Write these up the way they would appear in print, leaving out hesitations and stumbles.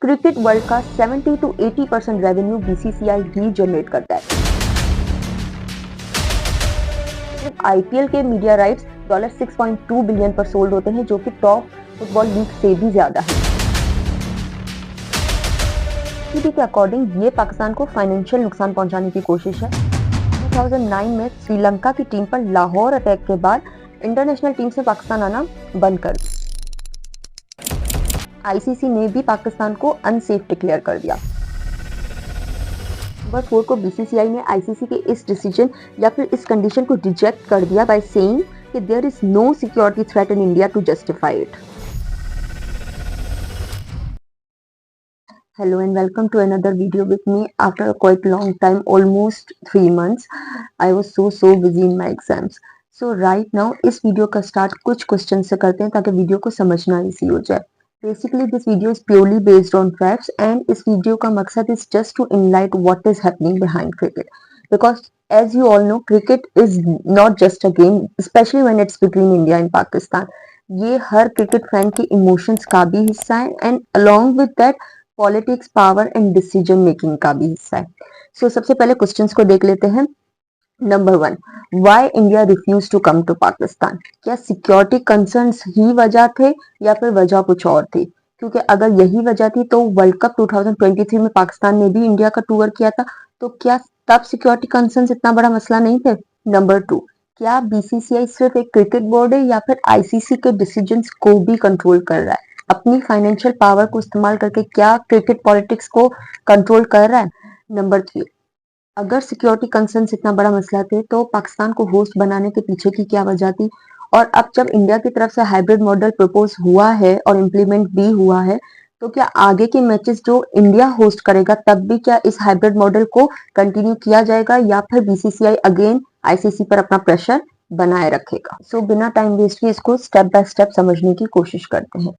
Cricket world का 70 to 80% revenue BCCI he generate करता है। सिर्फ आईपीएल के मीडिया राइट्स $6.2 बिलियन पर सोल्ड होते हैं, जो कि टॉप फुटबॉल लीग से भी ज्यादा है। के अकॉर्डिंग ये पाकिस्तान को फाइनेंशियल नुकसान पहुंचाने की कोशिश है। 2009 में श्रीलंका की टीम पर लाहौर अटैक के बाद इंटरनेशनल टीम से पाकिस्तान आना बंद कर दिया। आईसीसी ने भी पाकिस्तान को अनसेफ डिक्लेयर कर दिया। नंबर 4 को बीसीसीआई ने आईसीसी के इस डिसीजन या फिर इस कंडीशन को रिजेक्ट कर दिया बाय सेइंग कि there is no security threat in India to justify it. Hello and welcome to another video with me after a quite long time, almost 3 months. I was so busy in my exams. So right now इस video का start कुछ question से करते हैं ताकि video को समझना easy हो जाए। Basically this video is purely based on facts and इस वीडियो का मकसद is just to enlighten what is happening behind cricket. Because as you all know, cricket is not just a game, especially when it's between India and Pakistan. ये हर cricket fan के emotions का भी हिस्सा है and along with that politics, power and decision making का भी हिस्सा है। सो सबसे पहले क्वेश्चंस को देख लेते हैं। Number 1, why India refuse to come to Pakistan? क्या सिक्योरिटी कंसर्न्स ही वजह थे या फिर वजह कुछ और थी? क्योंकि अगर यही वजह थी तो वर्ल्ड कप 2023 में पाकिस्तान ने भी इंडिया का टूर किया था, तो क्या तब सिक्योरिटी कंसर्न्स इतना बड़ा मसला नहीं थे? नंबर 2, क्या बीसीसीआई सिर्फ एक क्रिकेट बोर्ड है या फिर आईसीसी के डिसीजंस को भी कंट्रोल कर रहा है? अपनी फाइनेंशियल पावर को इस्तेमाल करके क्या क्रिकेट पॉलिटिक्स को कंट्रोल कर रहा है? नंबर 3, अगर सिक्योरिटी कंसर्न इतना बड़ा मसला थे तो पाकिस्तान को होस्ट बनाने के पीछे की क्या वजह थी? और अब जब इंडिया की तरफ से हाइब्रिड मॉडल प्रपोज हुआ है और इम्प्लीमेंट भी हुआ है, तो क्या आगे के मैचेस जो इंडिया होस्ट करेगा तब भी क्या इस हाइब्रिड मॉडल को कंटिन्यू किया जाएगा या फिर बीसीसीआई अगेन आईसीसी पर अपना प्रेशर बनाए रखेगा? सो बिना टाइम वेस्ट किए इसको स्टेप बाय स्टेप समझने की कोशिश करते हैं।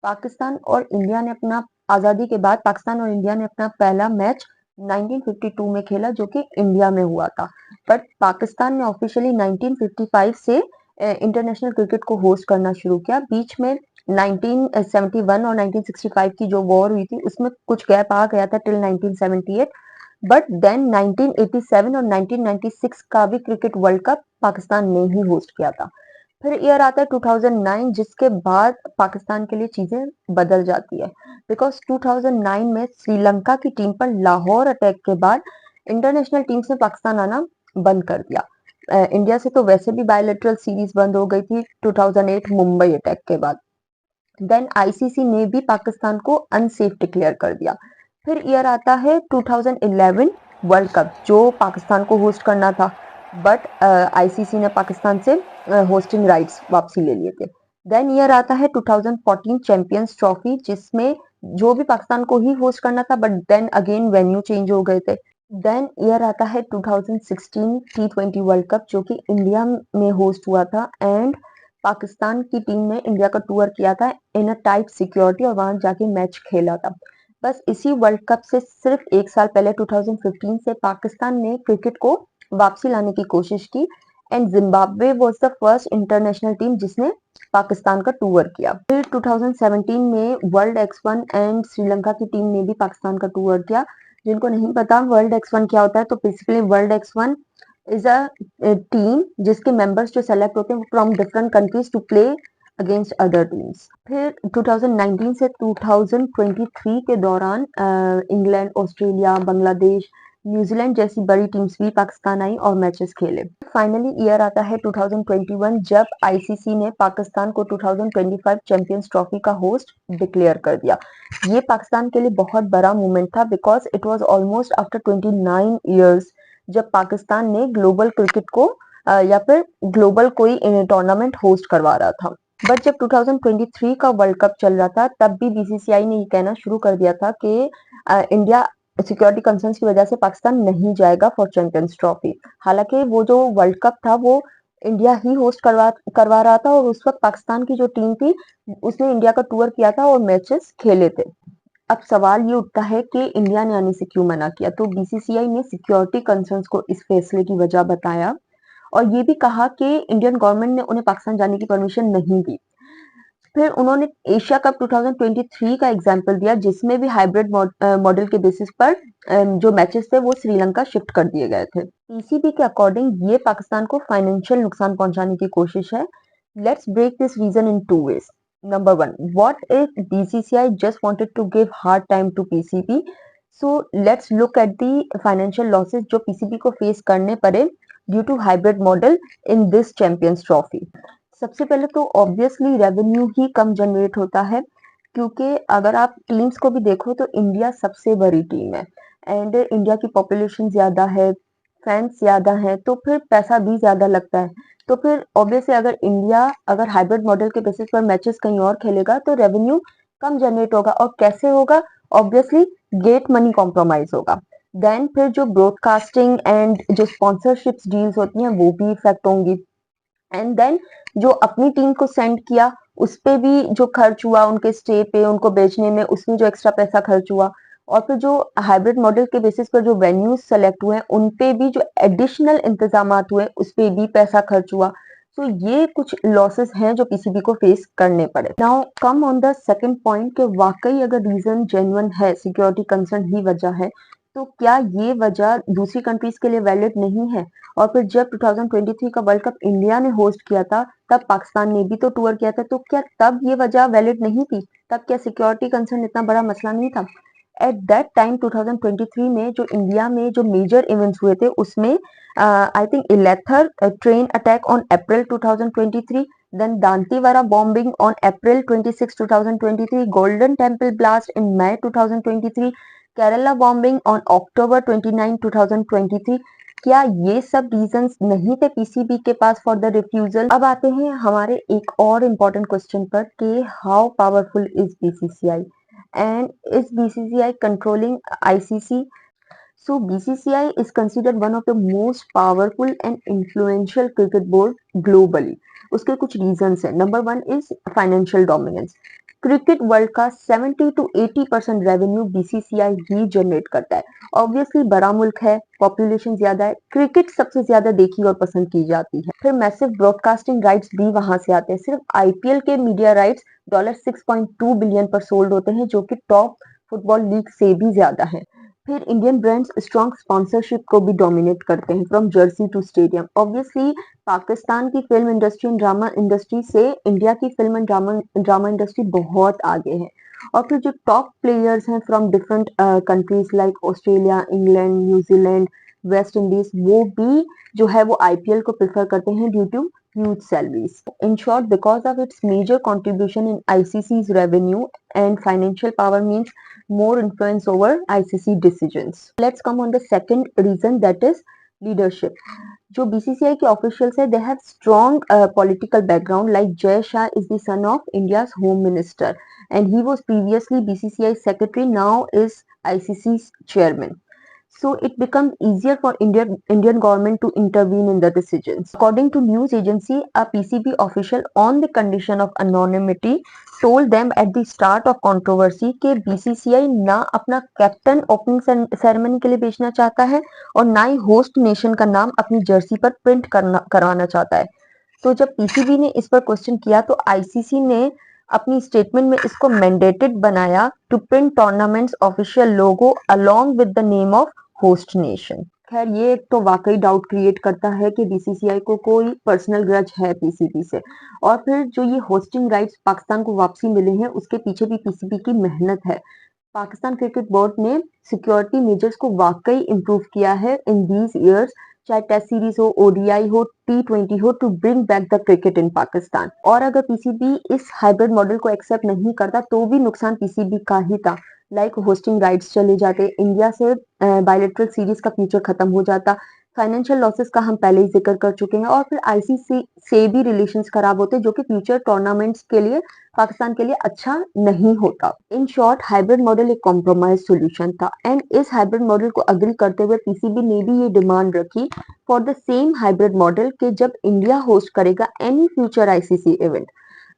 पाकिस्तान और इंडिया ने अपना आजादी के बाद पाकिस्तान और इंडिया ने अपना पहला मैच 1952 में खेला, जो कि इंडिया में हुआ था। बट पाकिस्तान ने ऑफिशियली 1955 से इंटरनेशनल क्रिकेट को होस्ट करना शुरू किया। बीच में 1971 और 1965 की जो वॉर हुई थी उसमें कुछ गैप आ गया था टिल 1978, बट देन 1987 और 1996 का भी क्रिकेट वर्ल्ड कप पाकिस्तान ने ही होस्ट किया था। फिर ईयर आता है 2009, जिसके बाद पाकिस्तान के लिए चीजें बदल जाती है। बिकॉज 2009 में श्रीलंका की टीम पर लाहौर अटैक के बाद इंटरनेशनल टीम से पाकिस्तान आना बंद कर दिया। इंडिया से तो वैसे भी बायलैटरल सीरीज बंद हो गई थी 2008 मुंबई अटैक के बाद। देन आईसीसी ने भी पाकिस्तान को अनसेफ डिक्लेयर कर दिया। फिर ईयर आता है 2011 वर्ल्ड कप, जो पाकिस्तान को होस्ट करना था, बट आईसीसी ने पाकिस्तान से होस्टिंग राइट्स वापसी ले लिए थे। देन ईयर आता है 2014 चैंपियंस ट्रॉफी, जिसमें जो भी पाकिस्तान को ही होस्ट करना था, but then again venue change हो गए थे। देन ईयर आता है 2016 T20 वर्ल्ड कप, जो कि इंडिया में होस्ट हुआ था एंड पाकिस्तान की टीम ने इंडिया का टूर किया था इन अ टाइट सिक्योरिटी और वहां जाके मैच खेला था। बस इसी वर्ल्ड कप से सिर्फ एक साल पहले 2015 से पाकिस्तान ने क्रिकेट को वापसी लाने की कोशिश की and Zimbabwe was the first international team जिसने पाकिस्तान का टूर किया। फिर 2017 में वर्ल्ड X1 एंड श्रीलंका की टीम ने भी पाकिस्तान का टूर किया। जिनको नहीं पता वर्ल्ड X1 क्या होता है, तो basically world X1 is a team जिसके मेंबर्स जो सेलेक्ट होते हैं from different countries to play against other teams. फिर 2019 से 2023 के दौरान इंग्लैंड, ऑस्ट्रेलिया, बांग्लादेश, न्यूजीलैंड जैसी बड़ी टीम्स भी पाकिस्तान आई और मैचेस खेले। फाइनली ईयर आता है 2021, जब आईसीसी ने पाकिस्तान को 2025 चैंपियंस ट्रॉफी का होस्ट डिक्लेयर कर दिया। ये पाकिस्तान के लिए बहुत बड़ा मूवमेंट था because it was almost after 29 years जब पाकिस्तान ने ग्लोबल क्रिकेट को या फिर ग्लोबल कोई टूर्नामेंट होस्ट करवा रहा था। बट जब 2023 का वर्ल्ड कप चल रहा था तब भी बीसीसीआई ने ये कहना शुरू कर दिया था कि इंडिया सिक्योरिटी कंसर्न्स की वजह से पाकिस्तान नहीं जाएगा फॉर चैंपियंस ट्रॉफी। हालांकि वो जो वर्ल्ड कप था वो इंडिया ही होस्ट करवा रहा था और उस वक्त पाकिस्तान की जो टीम थी उसने इंडिया का टूर किया था और मैचेस खेले थे। अब सवाल ये उठता है कि इंडिया ने आने से क्यों मना किया? तो बीसीसीआई ने सिक्योरिटी कंसर्न्स को इस फैसले की वजह बताया और ये भी कहा कि इंडियन गवर्नमेंट ने उन्हें पाकिस्तान जाने की परमिशन नहीं दी। फिर उन्होंने एशिया कप 2023 का एग्जाम्पल दिया जिसमें भी हाइब्रिड मॉडल के बेसिस पर जो मैचेस थे वो श्रीलंका शिफ्ट कर दिए गए थे। पीसीबी के अकॉर्डिंग ये पाकिस्तान को फाइनेंशियल नुकसान पहुंचाने की कोशिश है। Let's break this reason in two ways. Number one, what if BCCI just wanted to give hard time to PCB? So let's look at the financial losses जो PCB को फेस करने पड़े due to hybrid model in this Champions Trophy. सबसे पहले तो obviously revenue ही कम generate होता है क्योंकि अगर आप टीम्स को भी देखो तो इंडिया सबसे बड़ी टीम है एंड इंडिया की पॉपुलेशन ज्यादा है, फैंस ज्यादा है, तो फिर पैसा भी ज्यादा लगता है। तो फिर ऑब्वियसली अगर इंडिया अगर हाइब्रिड मॉडल के बेसिस पर मैचेस कहीं और खेलेगा तो रेवेन्यू कम जनरेट होगा। और कैसे होगा? ऑब्वियसली गेट मनी कॉम्प्रोमाइज होगा। देन फिर जो ब्रॉडकास्टिंग एंड जो स्पॉन्सरशिप्स डील्स होती हैं वो भी इफेक्ट होंगी। एंड देन जो अपनी टीम को सेंड किया उस पे भी जो खर्च हुआ, उनके स्टे पे, उनको बेचने में, उसमें जो एक्स्ट्रा पैसा खर्च हुआ। और फिर जो हाइब्रिड मॉडल के बेसिस पर जो वेन्यूज सेलेक्ट हुए उन पे भी जो एडिशनल इंतजाम हुए उस पे भी पैसा खर्च हुआ। तो ये कुछ लॉसेस हैं जो पीसीबी को फेस करने पड़े। Now come on the second point कि वाकई अगर रीजन जेन्युइन है, सिक्योरिटी कंसर्न ही वजह है, तो क्या ये वजह दूसरी कंट्रीज के लिए वैलिड नहीं है? और फिर जब 2023 का वर्ल्ड कप इंडिया ने होस्ट किया था तब पाकिस्तान ने भी तो टूर किया था, तो क्या तब ये वजह वैलिड नहीं थी? तब क्या सिक्योरिटी कंसर्न इतना बड़ा मसला नहीं था? एट दैट टाइम 2023 में जो इंडिया में जो मेजर इवेंट्स हुए थे उसमें आई थिंक इलेथर train attack on April 2023, then Dantewara bombing on April 26, 2023, Golden Temple blast in May 2023, Kerala bombing on October 29, 2023। क्या ये सब रीजंस नहीं थे पीसीबी के पास फॉर द रिफ्यूजल? अब आते हैं हमारे एक और इम्पोर्टेंट क्वेश्चन पर कि how powerful is BCCI and is BCCI controlling ICC? So BCCI is considered one of the most powerful and influential cricket board globally. उसके कुछ reasons हैं. Number one is financial dominance. Cricket world का 70 to 80% revenue BCCI he generate करता है। Obviously बड़ा मुल्क है, population ज्यादा है, क्रिकेट सबसे ज्यादा देखी और पसंद की जाती है। फिर मैसिव ब्रॉडकास्टिंग राइट्स भी वहां से आते हैं। सिर्फ आईपीएल के मीडिया राइट्स $6.2 बिलियन पर सोल्ड होते हैं जो कि टॉप फुटबॉल लीग से भी ज्यादा है। फिर इंडियन ब्रांड्स स्ट्रॉन्ग स्पॉन्सरशिप को भी डोमिनेट करते हैं from jersey to stadium. Obviously Pakistan की film industry and drama industry से इंडिया की फिल्म एंड ड्रामा इंडस्ट्री बहुत आगे है। और फिर जो टॉप प्लेयर्स हैं from different countries like Australia, England, New Zealand, West Indies, वो भी जो है वो आईपीएल को प्रेफर करते हैं due to huge salaries. In short, because of its major contribution in ICC's revenue and financial power means more influence over ICC decisions. Let's come on the second reason, that is leadership. जो BCCI के officials है, they have strong political background. Like Jay Shah is the son of India's Home Minister, and he was previously BCCI secretary. Now is ICC's chairman. So it becomes easier for Indian government to intervene in the decisions. According to news agency, a PCB official on the condition of anonymity told them at the start of controversy कि BCCI ना अपना captain opening ceremony के लिए बेचना चाहता है और ना ही होस्ट नेशन का नाम अपनी जर्सी पर प्रिंट करवाना चाहता है। तो जब पीसीबी ने इस पर क्वेश्चन किया तो आईसीसी ने अपनी स्टेटमेंट में इसको मैंडेटेड बनाया to print tournament's official logo along with the name of host nation. खैर ये तो वाकई डाउट क्रिएट करता है कि बीसीसीआई को कोई पर्सनल ग्रज है पीसीबी से। और फिर जो ये होस्टिंग राइट्स पाकिस्तान को वापसी मिले हैं उसके पीछे भी पीसीबी की मेहनत है। पाकिस्तान क्रिकेट बोर्ड ने सिक्योरिटी मेजर्स को वाकई इम्प्रूव किया है इन दीज ईयर्स, चाहे टेस्ट सीरीज हो, ओडीआई हो, टी20 हो, to bring back the cricket in Pakistan. और अगर पीसीबी इस हाइब्रिड मॉडल को एक्सेप्ट नहीं करता तो भी नुकसान पीसीबी का ही था। लाइक होस्टिंग राइट्स चले जाते, इंडिया से बायलैटरल सीरीज का फ्यूचर खत्म हो जाता, फाइनेंशियल लॉसेस का हम पहले ही जिक्र कर चुके हैं, और फिर आईसीसी से भी रिलेशंस खराब होते जो कि फ्यूचर टूर्नामेंट्स के लिए पाकिस्तान के लिए अच्छा नहीं होता। इन शॉर्ट हाइब्रिड मॉडल एक कॉम्प्रोमाइज सोल्यूशन था एंड इस हाइब्रिड मॉडल को अग्री करते हुए पीसीबी ने भी ये डिमांड रखी for the same hybrid model के जब इंडिया होस्ट करेगा any future ICC event.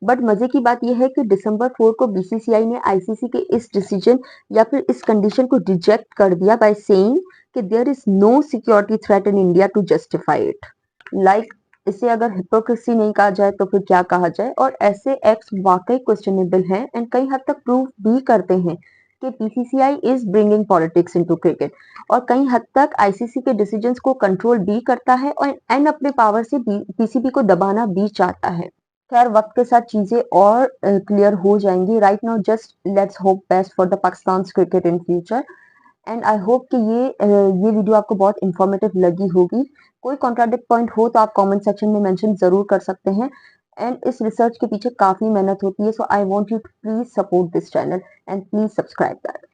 But मजे की बात यह है कि दिसंबर 4 को बीसीसीआई ने आईसीसी के इस डिसीजन या फिर इस कंडीशन को रिजेक्ट कर दिया बाय सेइंग कि there is no security threat in India to justify it. Like इसे अगर हिपोक्रेसी नहीं कहा जाए तो फिर क्या कहा जाए। और ऐसे एक्ट्स वाकई क्वेश्चनेबल हैं एंड कई हद तक प्रूव भी करते हैं कि BCCI is bringing politics into cricket, और कई हद तक आईसीसी के डिसीजंस को कंट्रोल भी करता है और एंड अपने पावर से पीसीबी को दबाना भी चाहता है। खैर वक्त के साथ चीजें और क्लियर हो जाएंगी। Right now just let's hope best for the Pakistan cricket in future. And I hope कि ये वीडियो आपको बहुत इंफॉर्मेटिव लगी होगी। कोई कॉन्ट्राडिक्ट पॉइंट हो तो आप कमेंट सेक्शन में मेंशन जरूर कर सकते हैं। एंड इस रिसर्च के पीछे काफी मेहनत होती है, so I want you to please support this channel and please subscribe that.